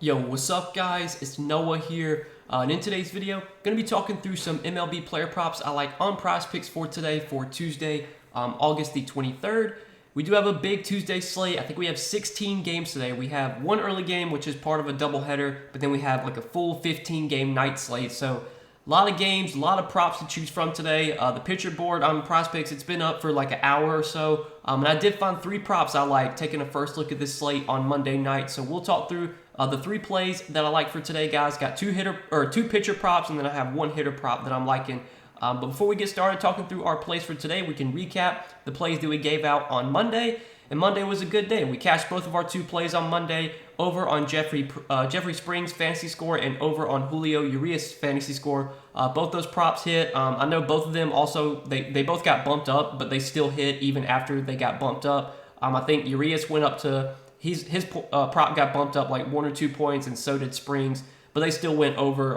Yo, what's up guys? It's Noah here, and in today's video, going to be talking through some MLB player props I like on Prizepicks for today, for Tuesday, August the 23rd. We do have a big Tuesday slate. I think we have 16 games today. We have one early game, which is part of a doubleheader, but then we have like a full 15-game night slate. So a lot of games, a lot of props to choose from today. The picture board on Prizepicks, it's been up for like an hour or so, and I did find 3 props I like, taking a first look at this slate on Monday night. So we'll talk through the 3 plays that I like for today, guys. Got two pitcher props, and then I have one hitter prop that I'm liking. But before we get started talking through our plays for today, we can recap the plays that we gave out on Monday. And Monday was a good day. We cashed both of our 2 plays on Monday, over on Jeffrey Springs fantasy score and over on Julio Urias fantasy score. Both those props hit. I know both of them also, they both got bumped up, but they still hit even after they got bumped up. I think Urias went up to, his prop got bumped up like 1 or 2 points, and so did Springs, but they still went over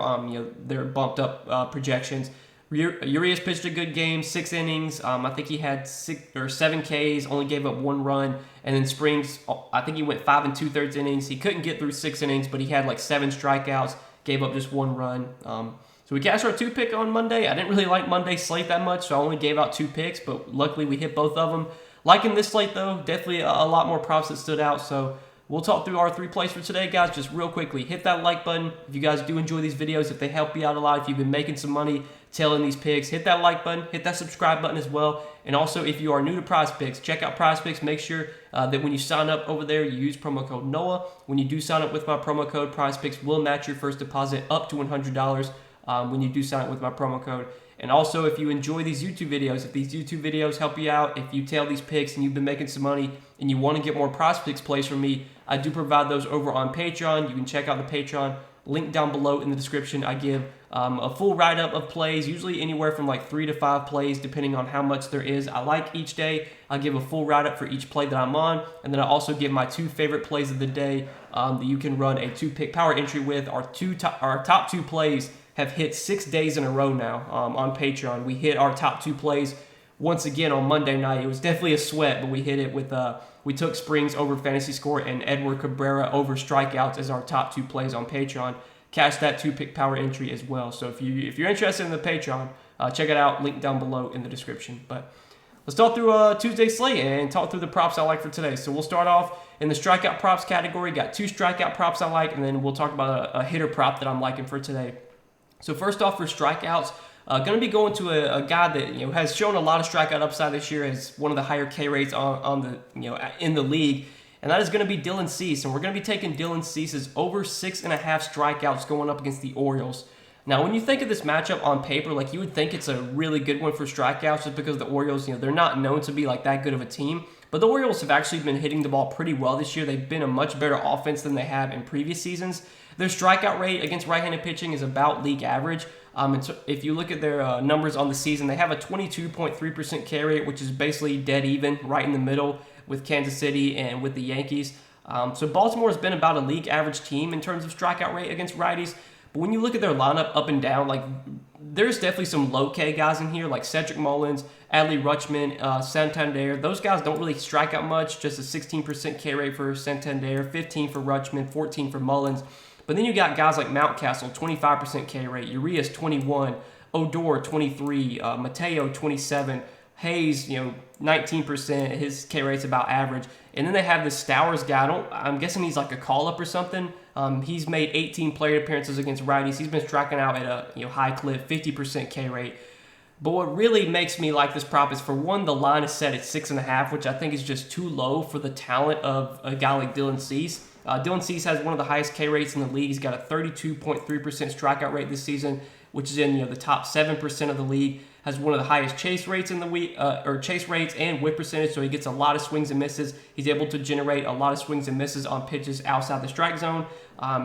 their bumped up projections. Urias pitched a good game, 6 innings. I think he had 6 or 7 Ks, only gave up 1 run. And then Springs, I think he went 5 2/3 innings. He couldn't get through 6 innings, but he had like 7 strikeouts, gave up just 1 run. So we cashed our 2 pick on Monday. I didn't really like Monday's slate that much, so I only gave out 2 picks, but luckily we hit both of them. Liking this slate though, definitely a lot more props that stood out. So we'll talk through our 3 plays for today, guys. Just real quickly, hit that like button if you guys do enjoy these videos, if they help you out a lot, if you've been making some money tailing these picks. Hit that like button, hit that subscribe button as well. And also, if you are new to Prizepicks, check out Prizepicks. Make sure that when you sign up over there, you use promo code NOAH. When you do sign up with my promo code, Prizepicks will match your first deposit up to $100 when you do sign up with my promo code. And also, if you enjoy these YouTube videos, if these YouTube videos help you out, if you tail these picks and you've been making some money and you want to get more Prizepicks plays from me, I do provide those over on Patreon. You can check out the Patreon link down below in the description. I give a full write-up of plays, usually anywhere from like 3 to 5 plays, depending on how much there is. I like each day. I give a full write-up for each play that I'm on, and then I also give my 2 favorite plays of the day that you can run a 2-pick power entry with. Our top 2 plays have hit 6 days in a row now on Patreon. We hit our top 2 plays once again on Monday night. It was definitely a sweat, but we hit it with we took Springs over fantasy score and Edward Cabrera over strikeouts as our top 2 plays on Patreon. Cash that 2-pick power entry as well. So if you're interested in the Patreon, check it out. Link down below in the description. But let's talk through Tuesday slate and talk through the props I like for today. So we'll start off in the strikeout props category. Got 2 strikeout props I like, and then we'll talk about a hitter prop that I'm liking for today. So first off, for strikeouts, going to be going to a guy that has shown a lot of strikeout upside this year, as one of the higher K rates on the in the league, and that is going to be Dylan Cease. And we're going to be taking Dylan Cease's over 6.5 strikeouts going up against the Orioles. Now, when you think of this matchup on paper, like, you would think it's a really good one for strikeouts, just because the Orioles, they're not known to be like that good of a team. But the Orioles have actually been hitting the ball pretty well this year. They've been a much better offense than they have in previous seasons. Their strikeout rate against right-handed pitching is about league average. And so if you look at their numbers on the season, they have a 22.3% K rate, which is basically dead even, right in the middle with Kansas City and with the Yankees. So Baltimore has been about a league average team in terms of strikeout rate against righties. But when you look at their lineup up and down, like, there's definitely some low K guys in here, like Cedric Mullins, Adley Rutschman, Santander. Those guys don't really strike out much, just a 16% K rate for Santander, 15 for Rutschman, 14 for Mullins. But then you got guys like Mountcastle, 25% K rate, Urias 21, Odor 23, Mateo 27, Hayes 19%. His K rate's about average. And then they have this Stowers guy. I'm guessing he's like a call up or something. He's made 18 plate appearances against righties. He's been striking out at a high clip, 50% K rate. But what really makes me like this prop is, for one, the line is set at 6.5, which I think is just too low for the talent of a guy like Dylan Cease. Dylan Cease has one of the highest K rates in the league. He's got a 32.3% strikeout rate this season, which is in the top 7% of the league. Has one of the highest chase rates in the week, or chase rates and whip percentage, so he gets a lot of swings and misses. He's able to generate a lot of swings and misses on pitches outside the strike zone.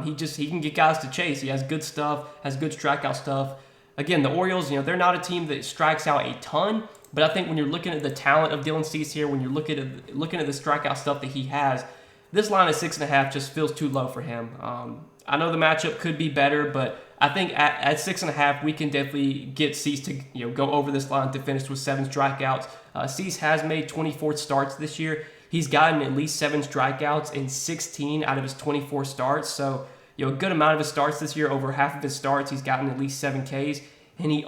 He can get guys to chase. He has good stuff, has good strikeout stuff. Again, the Orioles, they're not a team that strikes out a ton, but I think when you're looking at the talent of Dylan Cease here, when you're looking at the strikeout stuff that he has, this line at 6.5 just feels too low for him. I know the matchup could be better, but I think at 6.5, we can definitely get Cease to go over this line to finish with 7 strikeouts. Cease has made 24 starts this year. He's gotten at least 7 strikeouts in 16 out of his 24 starts. So a good amount of his starts this year. Over half of his starts, he's gotten at least 7 Ks. And he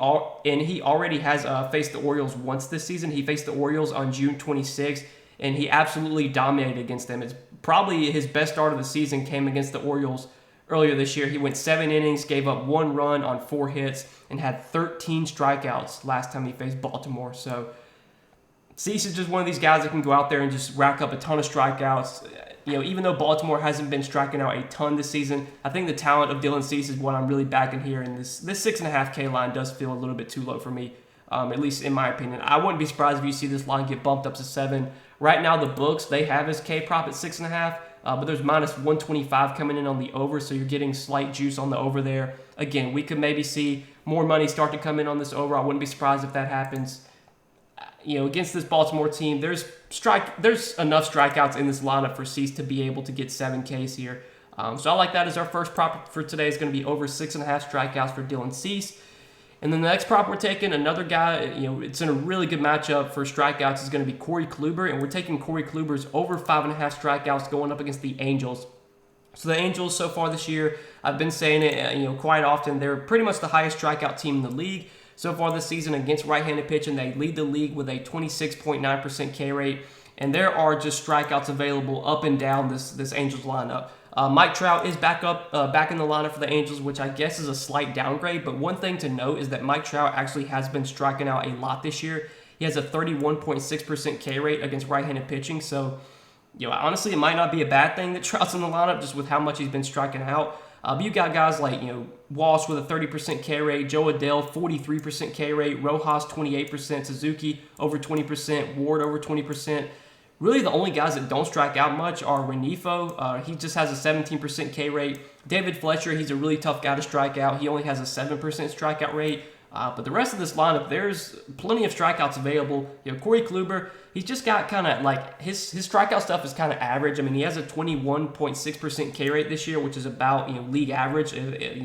already has faced the Orioles once this season. He faced the Orioles on June 26th, and he absolutely dominated against them. It's probably his best start of the season came against the Orioles earlier this year. He went 7 innings, gave up 1 run on 4 hits, and had 13 strikeouts last time he faced Baltimore. So Cease is just one of these guys that can go out there and just rack up a ton of strikeouts. Even though Baltimore hasn't been striking out a ton this season, I think the talent of Dylan Cease is what I'm really backing here, and this 6.5K line does feel a little bit too low for me, at least in my opinion. I wouldn't be surprised if you see this line get bumped up to 7. Right now, the books, they have his K prop at 6.5, but there's minus 125 coming in on the over, so you're getting slight juice on the over there. Again, we could maybe see more money start to come in on this over. I wouldn't be surprised if that happens. Against this Baltimore team, there's enough strikeouts in this lineup for Cease to be able to get 7 Ks here. So I like that as our first prop for today is going to be over 6.5 strikeouts for Dylan Cease. And then the next prop we're taking, another guy, it's in a really good matchup for strikeouts, is going to be Corey Kluber, and we're taking Corey Kluber's over 5.5 strikeouts going up against the Angels. So the Angels so far this year, I've been saying it, quite often, they're pretty much the highest strikeout team in the league. So far this season against right-handed pitching, they lead the league with a 26.9% K rate, and there are just strikeouts available up and down this Angels lineup. Mike Trout is back in the lineup for the Angels, which I guess is a slight downgrade, but one thing to note is that Mike Trout actually has been striking out a lot this year. He has a 31.6% K rate against right-handed pitching, so honestly, it might not be a bad thing that Trout's in the lineup just with how much he's been striking out. But you got guys like, Walsh with a 30% K rate, Joe Adele, 43% K rate, Rojas, 28%, Suzuki, over 20%, Ward, over 20%. Really, the only guys that don't strike out much are Renifo. He just has a 17% K rate. David Fletcher, he's a really tough guy to strike out. He only has a 7% strikeout rate. But the rest of this lineup, there's plenty of strikeouts available. Corey Kluber, he's just got kind of like his strikeout stuff is kind of average. I mean, he has a 21.6% K rate this year, which is about league average,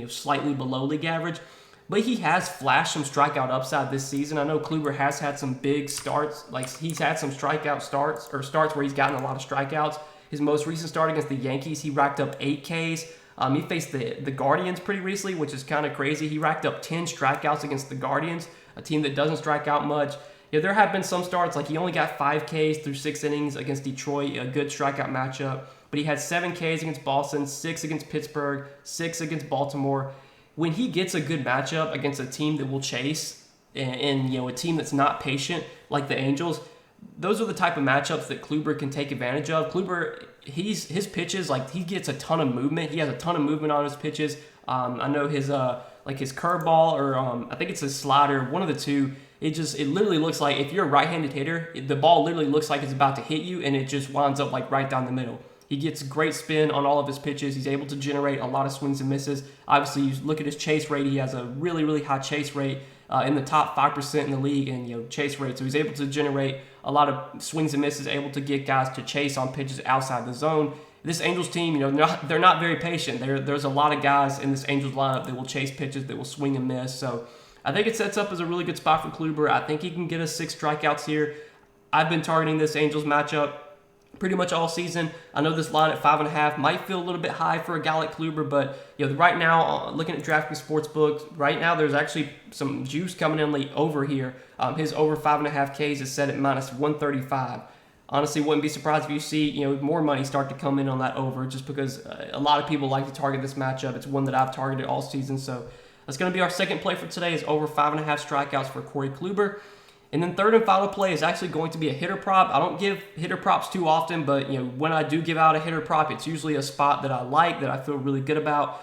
slightly below league average. But he has flashed some strikeout upside this season. I know Kluber has had some big starts, like he's had some strikeout starts or starts where he's gotten a lot of strikeouts. His most recent start against the Yankees, he racked up 8 Ks. He faced the Guardians pretty recently, which is kind of crazy. He racked up 10 strikeouts against the Guardians, a team that doesn't strike out much. There have been some starts, like he only got 5 Ks through 6 innings against Detroit, a good strikeout matchup. But he had 7 Ks against Boston, 6 against Pittsburgh, 6 against Baltimore. When he gets a good matchup against a team that will chase and a team that's not patient like the Angels, those are the type of matchups that Kluber can take advantage of. Kluber, his pitches, like he gets a ton of movement. He has a ton of movement on his pitches. I know his curveball or I think it's his slider, one of the two. It literally looks like if you're a right-handed hitter, the ball literally looks like it's about to hit you, and it just winds up like right down the middle. He gets great spin on all of his pitches. He's able to generate a lot of swings and misses. Obviously, you look at his chase rate. He has a really, really high chase rate in the top 5% in the league in chase rate. So he's able to generate a lot of swings and misses, able to get guys to chase on pitches outside the zone. This Angels team, they're not very patient. There's a lot of guys in this Angels lineup that will chase pitches, that will swing and miss. So I think it sets up as a really good spot for Kluber. I think he can get us 6 strikeouts here. I've been targeting this Angels matchup pretty much all season. I know this line at 5.5 might feel a little bit high for a guy like Kluber, but right now, looking at DraftKings Sportsbook, right now there's actually some juice coming in late over here. His over 5.5 Ks is set at minus 135. Honestly, wouldn't be surprised if you see more money start to come in on that over, just because a lot of people like to target this matchup. It's one that I've targeted all season, so that's going to be our second play for today, is over 5.5 strikeouts for Corey Kluber. And then third and final play is actually going to be a hitter prop. I don't give hitter props too often, but when I do give out a hitter prop, it's usually a spot that I like, that I feel really good about.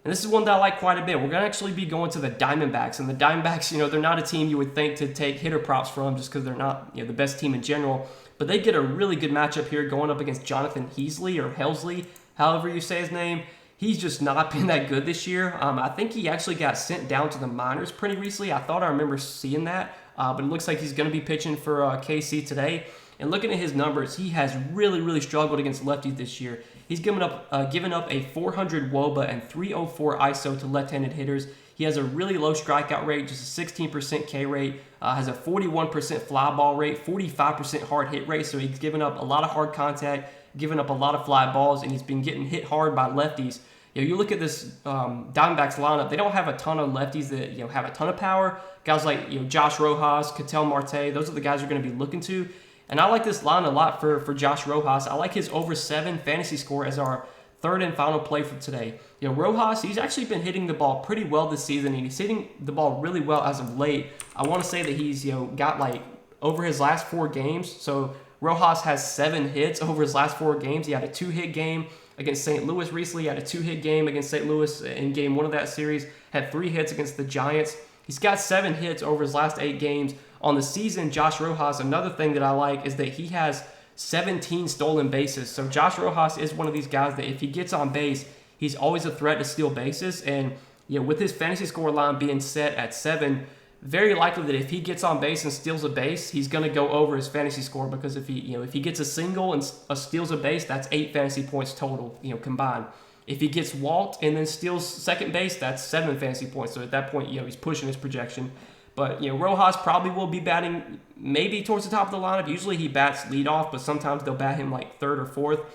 And this is one that I like quite a bit. We're going to actually be going to the Diamondbacks. And the Diamondbacks, they're not a team you would think to take hitter props from just because they're not the best team in general. But they get a really good matchup here going up against Jonathan Heasley, or Helsley, however you say his name. He's just not been that good this year. I think he actually got sent down to the minors pretty recently. I thought I remember seeing that. But it looks like he's going to be pitching for KC today. And looking at his numbers, he has really, really struggled against lefties this year. He's given up a 400 WOBA and 304 ISO to left-handed hitters. He has a really low strikeout rate, just a 16% K rate, has a 41% fly ball rate, 45% hard hit rate. So he's given up a lot of hard contact, given up a lot of fly balls, and he's been getting hit hard by lefties. You look at this Diamondbacks lineup, they don't have a ton of lefties that have a ton of power. Guys like Josh Rojas, Ketel Marte, those are the guys you're going to be looking to. And I like this line a lot for Josh Rojas. I like his over 7 fantasy score as our third and final play for today. Rojas, he's actually been hitting the ball pretty well this season, and he's hitting the ball really well as of late. I want to say that he's got like over his last 4 games. So Rojas has 7 hits over his last 4 games. He had a 2-hit game against St. Louis recently. He had a 2-hit game against St. Louis in game 1 of that series. Had 3 hits against the Giants. He's got 7 hits over his last 8 games. On the season, Josh Rojas, another thing that I like is that he has 17 stolen bases. So Josh Rojas is one of these guys that if he gets on base, he's always a threat to steal bases. And with his fantasy score line being set at 7, very likely that if he gets on base and steals a base, he's going to go over his fantasy score, because if he gets a single and steals a base, that's 8 fantasy points total, combined. If he gets walked and then steals second base, that's 7 fantasy points. So at that point, he's pushing his projection. But Rojas probably will be batting maybe towards the top of the lineup. Usually he bats leadoff, but sometimes they'll bat him like 3rd or 4th.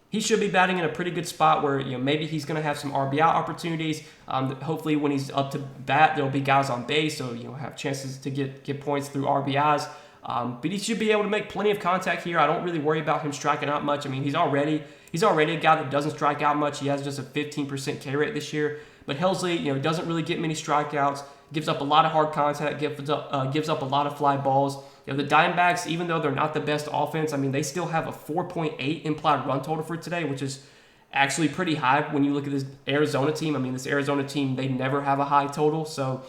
He should be batting in a pretty good spot where maybe he's going to have some RBI opportunities. Hopefully when he's up to bat, there'll be guys on base, so have chances to get points through RBIs. But he should be able to make plenty of contact here. I don't really worry about him striking out much. I mean, he's already a guy that doesn't strike out much. He has just a 15% K rate this year. But Helsley, doesn't really get many strikeouts. Gives up a lot of hard contact. Gives up a lot of fly balls. The Diamondbacks, even though they're not the best offense, I mean, they still have a 4.8 implied run total for today, which is actually pretty high when you look at this Arizona team. I mean, this Arizona team, they never have a high total. So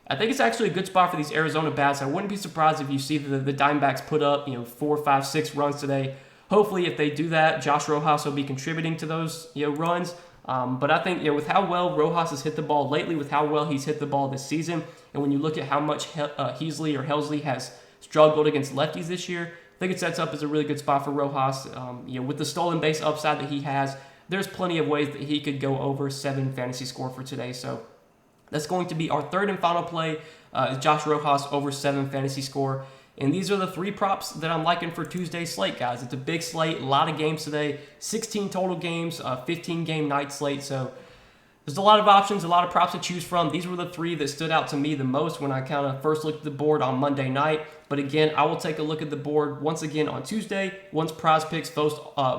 I think it's actually a good spot for these Arizona bats. I wouldn't be surprised if you see the Diamondbacks put up 4, 5, 6 runs today. Hopefully, if they do that, Josh Rojas will be contributing to those runs. But I think with how well Rojas has hit the ball lately, with how well he's hit the ball this season, and when you look at how much Helsley has struggled against lefties this year, I think it sets up as a really good spot for Rojas. With the stolen base upside that he has, there's plenty of ways that he could go over 7 fantasy score for today. So that's going to be our third and final play, is Josh Rojas over 7 fantasy score. And these are the 3 props that I'm liking for Tuesday's slate, guys. It's a big slate, a lot of games today, 16 total games, 15-game night slate. So there's a lot of options, a lot of props to choose from. These were the 3 that stood out to me the most when I kind of first looked at the board on Monday night. But again, I will take a look at the board once again on Tuesday. Once Prizepicks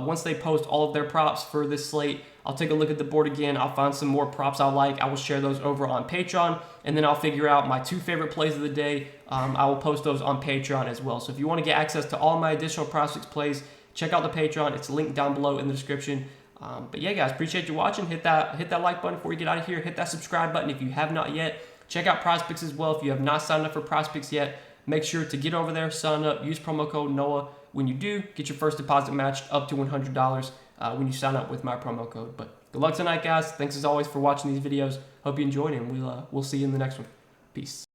once they post all of their props for this slate, I'll take a look at the board again. I'll find some more props I like. I will share those over on Patreon, and then I'll figure out my 2 favorite plays of the day. I will post those on Patreon as well. So if you want to get access to all my additional Prizepicks plays, check out the Patreon. It's linked down below in the description. But yeah, guys, appreciate you watching. Hit that like button before you get out of here. Hit that subscribe button if you have not yet. Check out Prizepicks as well. If you have not signed up for Prizepicks yet, make sure to get over there, sign up, use promo code NOAH. When you do, get your first deposit matched up to $100 when you sign up with my promo code. But good luck tonight, guys. Thanks as always for watching these videos. Hope you enjoyed, and we'll see you in the next one. Peace.